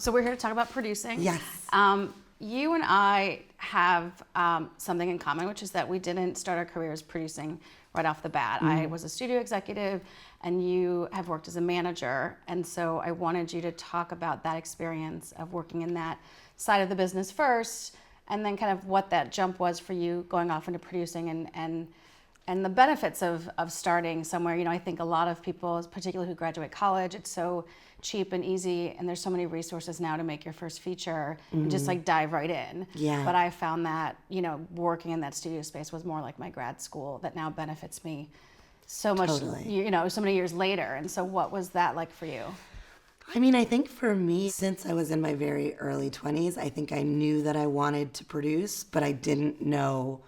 So we're here to talk about producing. Yes. You and I have something in common, which is that we didn't start our careers producing right off the bat. I was a studio executive, and you have worked as a manager. And so I wanted you to talk about that experience of working in that side of the business first, and then kind of what that jump was for you going off into producing and the benefits of starting somewhere. You know, I think a lot of people, particularly who graduate college, it's so cheap and easy, and there's so many resources now to make your first feature and just like dive right in. Yeah. But I found that, you know, working in that studio space was more like my grad school that now benefits me so much, Totally. you know, so many years later. And so what was that like for you? I mean, I think for me, since I was in my very early 20s, I think I knew that I wanted to produce, but I didn't know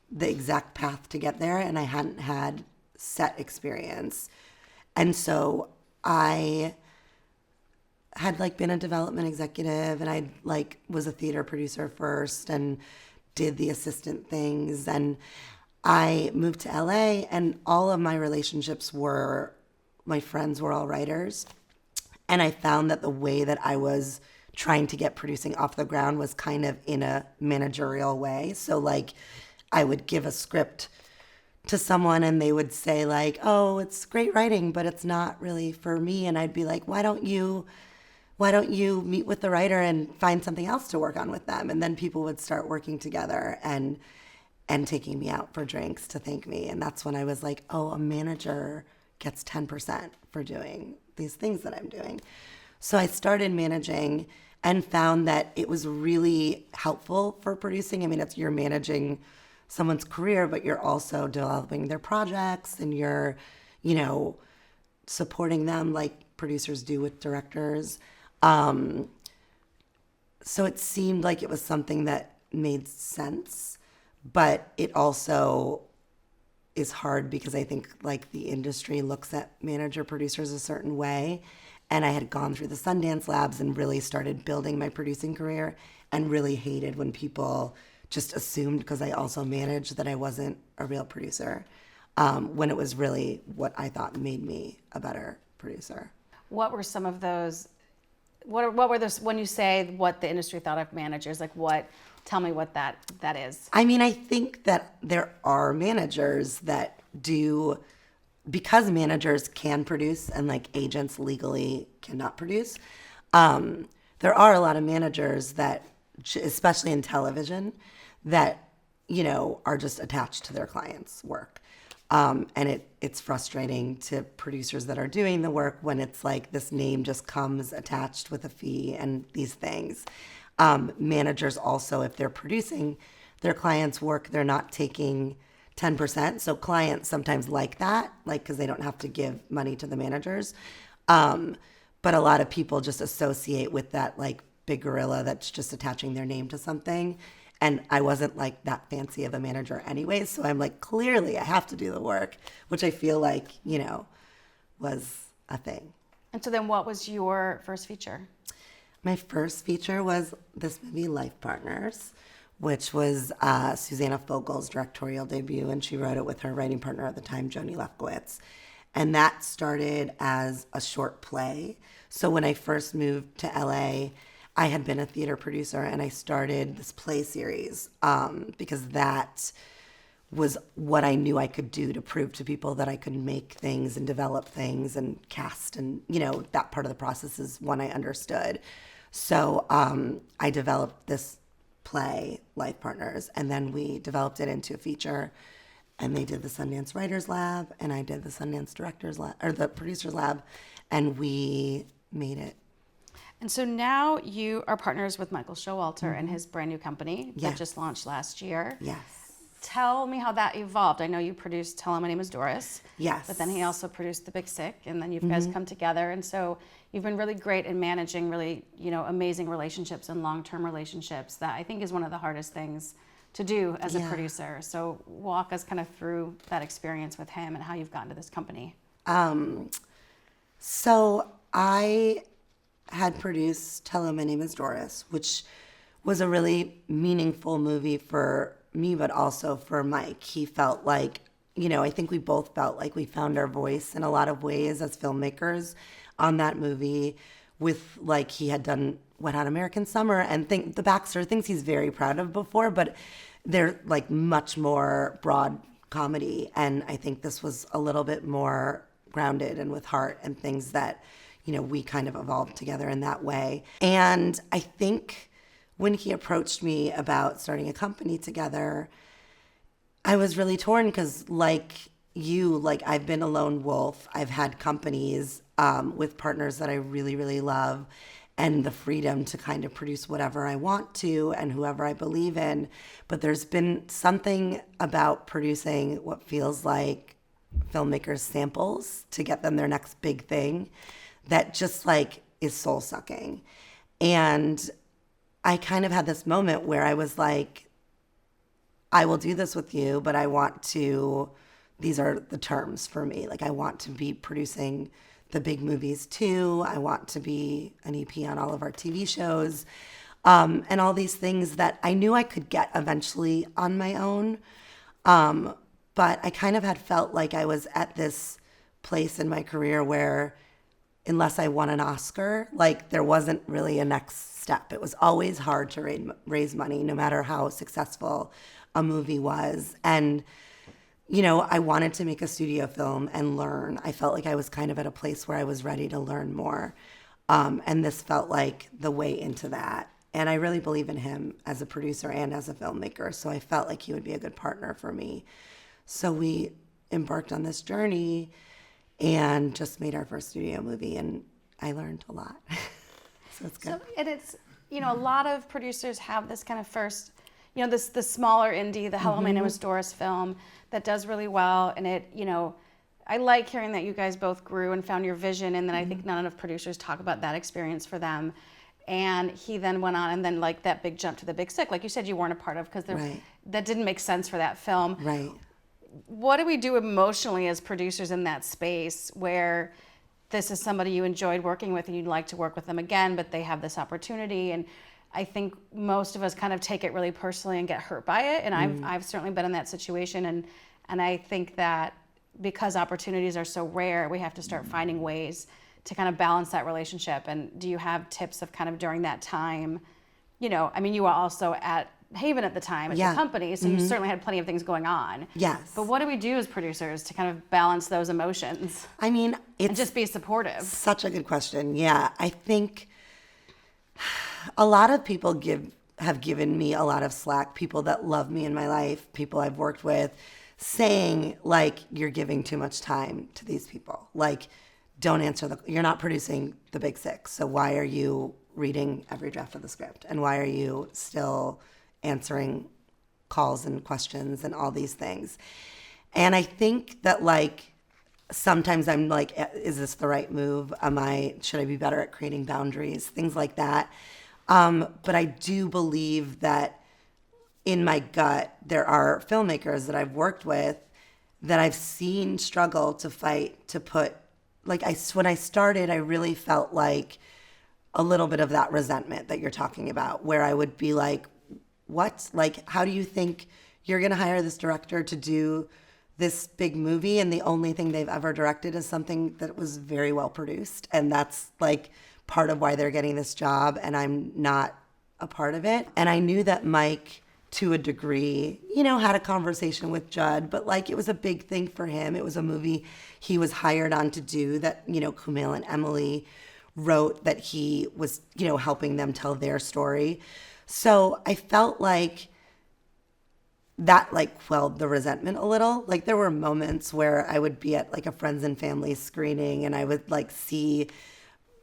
the exact path to get there, and I hadn't had set experience. And so I had like been a development executive, and I like was a theater producer first and did the assistant things. And I moved to LA, and all of my relationships were, my friends were all writers. And I found that the way that I was trying to get producing off the ground was kind of in a managerial way. So like I would give a script to someone and they would say like, oh, it's great writing, but it's not really for me. And I'd be like, why don't you meet with the writer and find something else to work on with them? And then people would start working together and taking me out for drinks to thank me. And that's when I was like, oh, a manager gets 10% for doing these things that I'm doing. So I started managing and found that it was really helpful for producing. I mean, you're managing someone's career, but you're also developing their projects, and you're, you know, supporting them like producers do with directors. So it seemed like it was something that made sense, but it also is hard because I think like the industry looks at manager producers a certain way. And I had gone through the Sundance Labs and really started building my producing career, and really hated when people just assumed, because I also managed, that I wasn't a real producer, when it was really what I thought made me a better producer. What were some of those, what were those, when you say what the industry thought of managers, like what, tell me what that is. I mean, I think that there are managers that do, because managers can produce and like agents legally cannot produce. There are a lot of managers that, especially in television, that, you know, are just attached to their clients' work. And it's frustrating to producers that are doing the work when it's like this name just comes attached with a fee and these things. Managers also, if they're producing their clients' work, they're not taking 10%. So clients sometimes like that, like, because they don't have to give money to the managers. But a lot of people just associate with that like big gorilla that's just attaching their name to something. And I wasn't like that fancy of a manager anyway. So I'm like, clearly I have to do the work, which I feel like, you know, was a thing. And so then what was your first feature? My first feature was this movie, Life Partners, which was Susanna Fogel's directorial debut, and she wrote it with her writing partner at the time, Joni Lefkowitz. And that started as a short play. So when I first moved to LA, I had been a theater producer, and I started this play series because that was what I knew I could do to prove to people that I could make things and develop things and cast, and, you know, that part of the process is one I understood. So I developed this play, Life Partners, and then we developed it into a feature, and they did the Sundance Writers Lab, and I did the Sundance Directors Lab, or the Producers Lab, and we made it. And so now you are partners with Michael Showalter and his brand new company that Yes. just launched last year. Yes. Tell me how that evolved. I know you produced Tell Him My Name is Doris. Yes. But then he also produced The Big Sick, and then you guys come together. And so you've been really great in managing really, you know, amazing relationships and long-term relationships that I think is one of the hardest things to do as a producer. So walk us kind of through that experience with him and how you've gotten to this company. So I had produced Tell Him My Name is Doris, which was a really meaningful movie for me, but also for Mike. He felt like, you know, I think we both felt like we found our voice in a lot of ways as filmmakers on that movie. with like he had done Wet Hot American Summer and the Baxter, things he's very proud of before, but they're like much more broad comedy. And I think this was a little bit more grounded and with heart and things that, you know, we kind of evolved together in that way. And I think when he approached me about starting a company together, I was really torn because like I've been a lone wolf. I've had companies with partners that I really, really love and the freedom to kind of produce whatever I want to and whoever I believe in. But there's been something about producing what feels like filmmakers' samples to get them their next big thing that just like is soul sucking. And I kind of had this moment where I was like, I will do this with you, but I want to, these are the terms for me. Like I want to be producing the big movies too. I want to be an EP on all of our TV shows, and all these things that I knew I could get eventually on my own. But I kind of had felt like I was at this place in my career where unless I won an Oscar, like there wasn't really a next step. It was always hard to raise money, no matter how successful a movie was. And you know, I wanted to make a studio film and learn. I felt like I was kind of at a place where I was ready to learn more. And this felt like the way into that. And I really believe in him as a producer and as a filmmaker. So I felt like he would be a good partner for me. So we embarked on this journey and just made our first studio movie. And I learned a lot. So it's good. So, and it's, you know, a lot of producers have this kind of first, you know, the smaller indie, the Hello, My Name is Doris film that does really well. And it, you know, I like hearing that you guys both grew and found your vision. And then I think not enough producers talk about that experience for them. And he then went on and then like that big jump to the big sick, like you said, you weren't a part of because Right. that didn't make sense for that film. Right. What do we do emotionally as producers in that space where this is somebody you enjoyed working with and you'd like to work with them again, but they have this opportunity? And I think most of us kind of take it really personally and get hurt by it. And I've certainly been in that situation. And I think that because opportunities are so rare, we have to start finding ways to kind of balance that relationship. And do you have tips of kind of during that time, you know, I mean, you were also at Haven at the time at your company, so you certainly had plenty of things going on. Yes. But what do we do as producers to kind of balance those emotions I mean, it's and just be supportive? such a good question. Yeah. I think a lot of people have given me a lot of slack, people that love me in my life, people I've worked with, saying like, you're giving too much time to these people. Like, don't answer you're not producing the big six. So why are you reading every draft of the script? And why are you still answering calls and questions and all these things? And I think that like, sometimes I'm like, is this the right move? Should I be better at creating boundaries? Things like that. But I do believe that in my gut, there are filmmakers that I've worked with that I've seen struggle to fight to put, like when I started, I really felt like a little bit of that resentment that you're talking about, where I would be like, what? Like, how do you think you're going to hire this director to do this big movie and the only thing they've ever directed is something that was very well produced, and that's like part of why they're getting this job and I'm not a part of it? And I knew that Mike, to a degree, you know, had a conversation with Judd, but like it was a big thing for him. It was a movie he was hired on to do that, you know, Kumail and Emily wrote, that he was, you know, helping them tell their story. So I felt like that like quelled the resentment a little. Like there were moments where I would be at like a friends and family screening and I would like see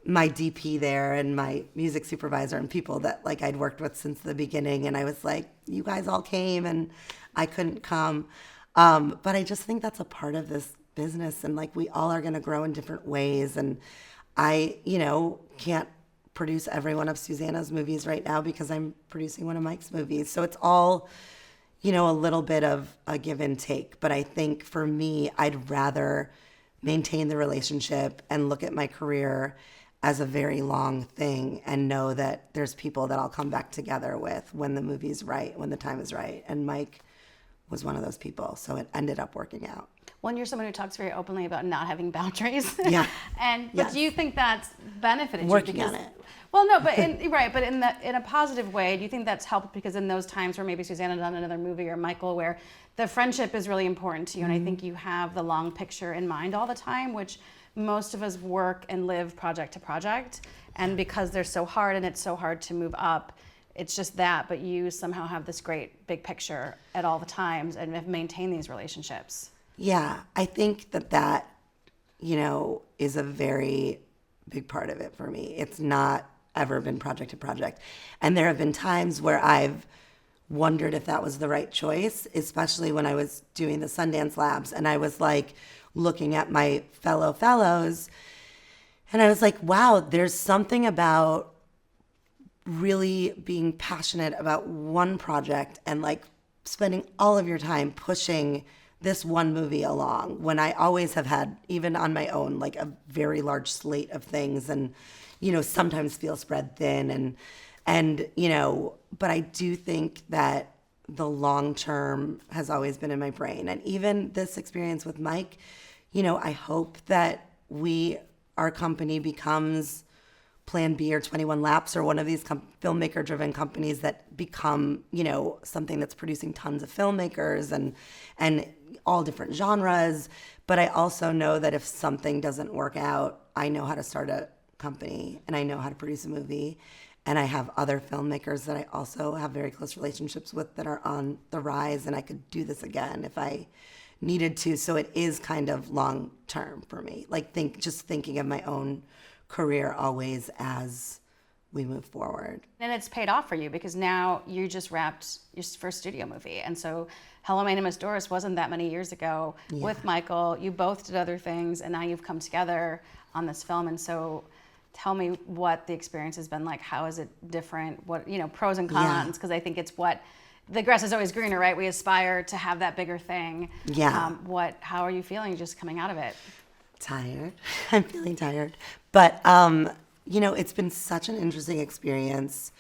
my DP there and my music supervisor and people that like I'd worked with since the beginning. And I was like, you guys all came and I couldn't come. But I just think that's a part of this business. And like we all are going to grow in different ways. And I, you know, can't produce every one of Susanna's movies right now because I'm producing one of Mike's movies. So it's all, you know, a little bit of a give and take. But I think for me, I'd rather maintain the relationship and look at my career as a very long thing and know that there's people that I'll come back together with when the movie's right, when the time is right. And Mike was one of those people. So it ended up working out. Well, you're someone who talks very openly about not having boundaries. Yeah. But do you think that's benefited Working you? on it. Well, no, but in a positive way, do you think that's helped because in those times where maybe Susanna done another movie or Michael, where the friendship is really important to you, and I think you have the long picture in mind all the time, which most of us work and live project to project, and because they're so hard and it's so hard to move up, it's just that, but you somehow have this great big picture at all the times and have maintained these relationships. Yeah, I think that, is a very big part of it for me. It's not ever been project to project. And there have been times where I've wondered if that was the right choice, especially when I was doing the Sundance Labs and I was like looking at my fellows and I was like, wow, there's something about really being passionate about one project and like spending all of your time pushing this one movie along when I always have had, even on my own, like a very large slate of things and, sometimes feel spread thin and, but I do think that the long term has always been in my brain. And even this experience with Mike, I hope that our company becomes Plan B or 21 Laps or one of these filmmaker-driven companies that become, something that's producing tons of filmmakers and all different genres. But I also know that if something doesn't work out, I know how to start a company and I know how to produce a movie. And I have other filmmakers that I also have very close relationships with that are on the rise, and I could do this again if I needed to. So it is kind of long term for me. Like thinking of my own career always as we move forward. And it's paid off for you because now you just wrapped your first studio movie. And so Hello, My Name is Doris wasn't that many years ago with Michael. You both did other things, and now you've come together on this film. And so tell me what the experience has been like. How is it different? What, pros and cons? Because I think it's what the grass is always greener, right? We aspire to have that bigger thing. Yeah. How are you feeling just coming out of it? Tired. I'm feeling tired. But, it's been such an interesting experience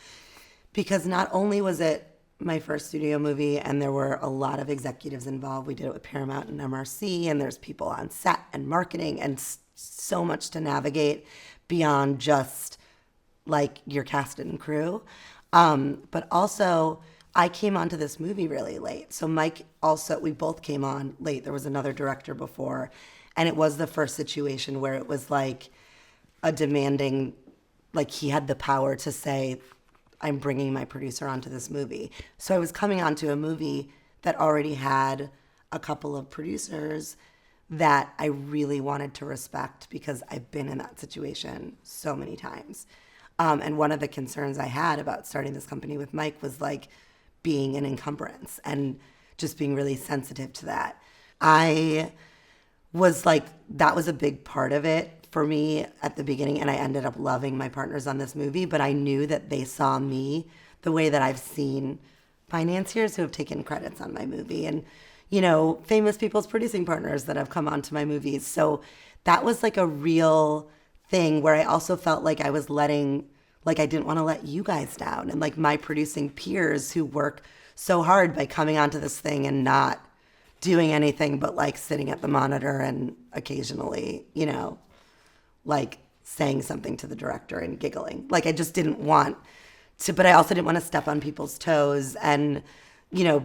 because not only was it my first studio movie and there were a lot of executives involved. We did it with Paramount and MRC, and there's people on set and marketing and so much to navigate beyond just like your cast and crew. But also I came onto this movie really late. So Mike also, we both came on late. There was another director before, and it was the first situation where it was like a demanding, like he had the power to say, I'm bringing my producer onto this movie. So I was coming onto a movie that already had a couple of producers that I really wanted to respect because I've been in that situation so many times. And one of the concerns I had about starting this company with Mike was like being an encumbrance and just being really sensitive to that. I was like, that was a big part of it for me at the beginning, and I ended up loving my partners on this movie, but I knew that they saw me the way that I've seen financiers who have taken credits on my movie and, famous people's producing partners that have come onto my movies. So that was like a real thing where I also felt like I was I didn't want to let you guys down and like my producing peers who work so hard by coming onto this thing and not doing anything but like sitting at the monitor and occasionally, like saying something to the director and giggling. Like I just didn't want to, but I also didn't want to step on people's toes and,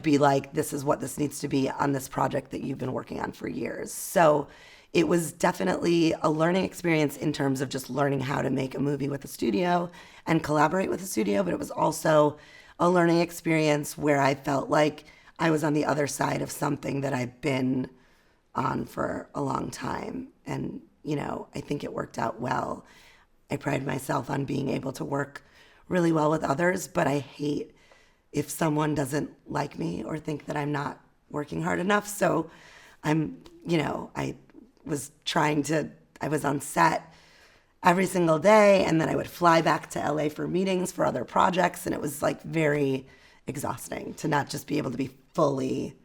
be like, this is what this needs to be on this project that you've been working on for years. So it was definitely a learning experience in terms of just learning how to make a movie with a studio and collaborate with a studio, but it was also a learning experience where I felt like I was on the other side of something that I've been on for a long time. And, I think it worked out well. I pride myself on being able to work really well with others, but I hate if someone doesn't like me or think that I'm not working hard enough. So I was on set every single day, and then I would fly back to LA for meetings for other projects, and it was like very exhausting to not just be able to be fully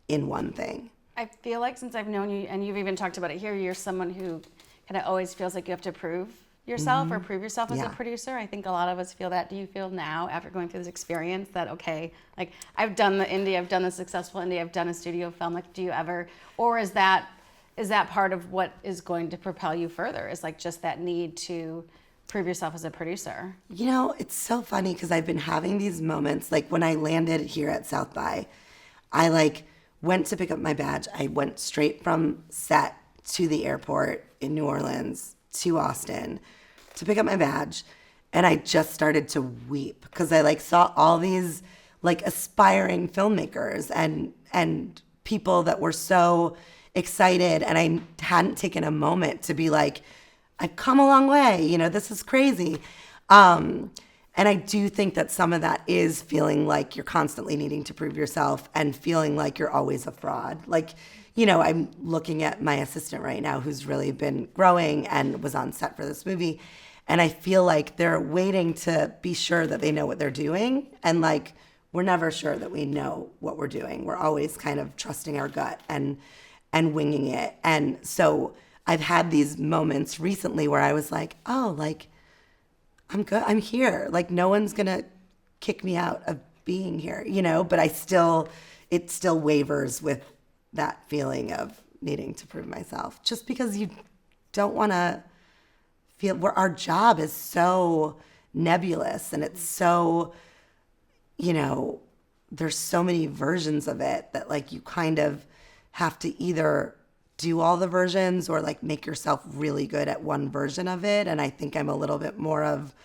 in one thing. I feel like since I've known you, and you've even talked about it here, you're someone who kind of always feels like you have to prove yourself or prove yourself as a producer. I think a lot of us feel that. Do you feel now, after going through this experience, that, okay, like I've done the indie, I've done the successful indie, I've done a studio film, like do you ever, or is that is that part of what is going to propel you further, is like just that need to prove yourself as a producer? You know, it's so funny because I've been having these moments, like when I landed here at South by, I like went to pick up my badge. I went straight from set to the airport in New Orleans to Austin to pick up my badge. And I just started to weep because I like saw all these like aspiring filmmakers and people that were so excited. And I hadn't taken a moment to be like, I've come a long way, you know, this is crazy. And I do think that some of that is feeling like you're constantly needing to prove yourself and feeling like you're always a fraud. Like, you know, I'm looking at my assistant right now who's really been growing and was on set for this movie. And I feel like they're waiting to be sure that they know what they're doing. And like, we're never sure that we know what we're doing. We're always kind of trusting our gut and winging it. And so I've had these moments recently where I was like, oh, like, I'm good. I'm here. Like, no one's going to kick me out of being here, you know? But it still wavers with that feeling of needing to prove myself. Just because you don't want to feel where our job is so nebulous and it's so, you know, there's so many versions of it that like you kind of have to either do all the versions or like make yourself really good at one version of it. And I think I'm a little bit more of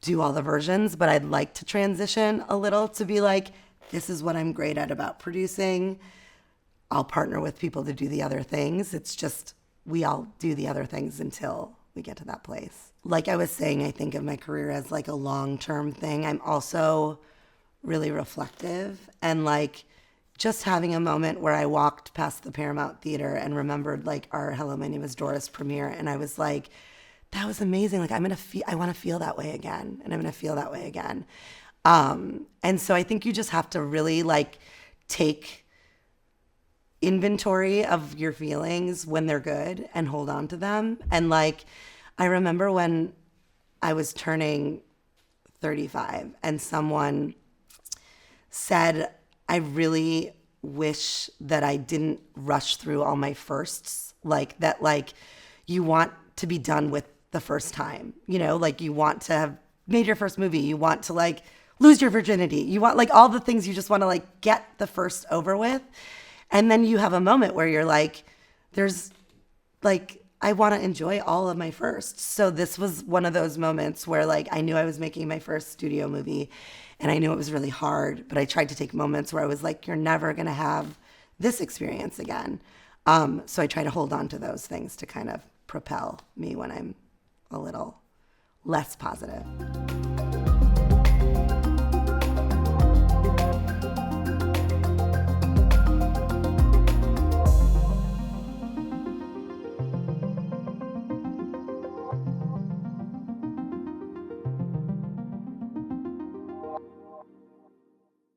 do all the versions, but I'd like to transition a little to be like, this is what I'm great at about producing. I'll partner with people to do the other things. It's just, we all do the other things until we get to that place. Like I was saying, I think of my career as like a long-term thing. I'm also really reflective and like, just having a moment where I walked past the Paramount Theater and remembered like our Hello, My Name is Doris premiere. And I was like, that was amazing. Like I want to feel that way again. And I'm going to feel that way again. And so I think you just have to really like take inventory of your feelings when they're good and hold on to them. And like, I remember when I was turning 35 and someone said, I really wish that I didn't rush through all my firsts, like that, like you want to be done with the first time, you know, like you want to have made your first movie. You want to like lose your virginity. You want like all the things you just want to like get the first over with. And then you have a moment where you're like, there's like, I want to enjoy all of my firsts. So this was one of those moments where like, I knew I was making my first studio movie. And I knew it was really hard, but I tried to take moments where I was like, you're never going to have this experience again. So I try to hold on to those things to kind of propel me when I'm a little less positive.